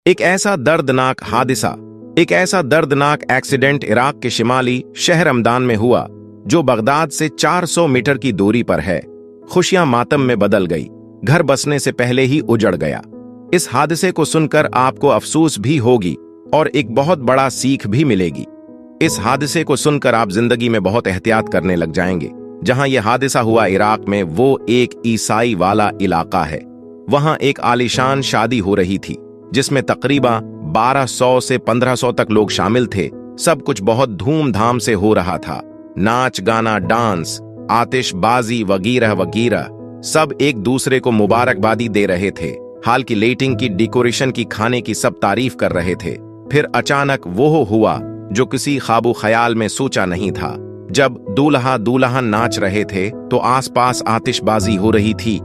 एक ऐसा दर्दनाक हादसा, एक ऐसा दर्दनाक एक्सीडेंट इराक के शिमाली शहर हमदान में हुआ जो बगदाद से 400 मीटर की दूरी पर है। खुशियां मातम में बदल गई, घर बसने से पहले ही उजड़ गया। इस हादसे को सुनकर आपको अफसोस भी होगी और एक बहुत बड़ा सीख भी मिलेगी। इस हादसे को सुनकर आप जिंदगी में बहुत एहतियात करने लग जाएंगे। जहां यह हादसा हुआ इराक में, वो एक ईसाई वाला इलाका है। वहां एक आलीशान शादी हो रही थी जिसमें तकरीबन 1200 से 1500 तक लोग शामिल थे। सब कुछ बहुत धूमधाम से हो रहा था। नाच गाना, डांस, आतिशबाजी वगैरह वगैरह, सब एक दूसरे को मुबारकबादी दे रहे थे। हाल की लाइटिंग की, डेकोरेशन की, खाने की सब तारीफ कर रहे थे। फिर अचानक वो हुआ जो किसी ख्वाबो ख्याल में सोचा नहीं था। जब दूल्हा दुल्हन नाच रहे थे तो आसपास आतिशबाजी हो रही थी।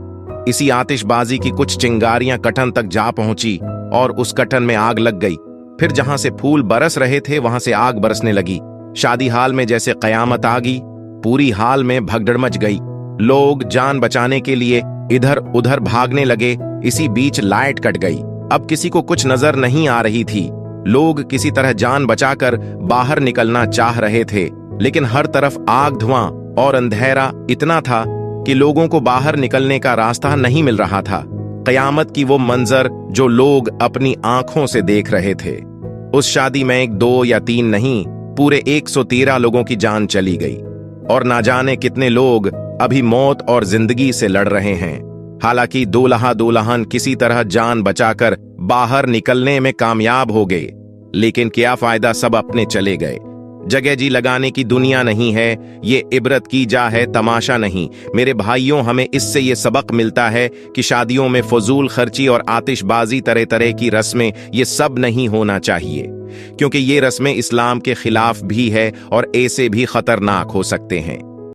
इसी आतिशबाजी की कुछ चिंगारियां कटन तक जा पहुंची और उस कटन में आग लग गई। फिर जहां से फूल बरस रहे थे वहां से आग बरसने लगी। शादी हाल में जैसे कयामत आ गई। पूरी हाल में भगदड़ मच गई। लोग जान बचाने के लिए इधर उधर भागने लगे। इसी बीच लाइट कट गई। अब किसी को कुछ नजर नहीं आ रही थी। लोग किसी तरह जान बचाकर बाहर निकलना चाह रहे थे, लेकिन हर तरफ आग, धुआं और अंधेरा इतना था कि लोगों को बाहर निकलने का रास्ता नहीं मिल रहा था। कयामत की वो मंजर जो लोग अपनी आंखों से देख रहे थे। उस शादी में 1, 2 या 3 नहीं, पूरे 113 लोगों की जान चली गई और ना जाने कितने लोग अभी मौत और जिंदगी से लड़ रहे हैं। हालांकि दूल्हा दुल्हन किसी तरह जान बचाकर बाहर निकलने में कामयाब हो गए, लेकिन क्या फायदा, सब अपने चले गए। जगह जी लगाने की दुनिया नहीं है, ये इबरत की जा है, तमाशा नहीं। मेरे भाइयों, हमें इससे ये सबक मिलता है कि शादियों में फजूल खर्ची और आतिशबाजी, तरह तरह की रस्में, ये सब नहीं होना चाहिए, क्योंकि ये रस्में इस्लाम के खिलाफ भी है और ऐसे भी खतरनाक हो सकते हैं।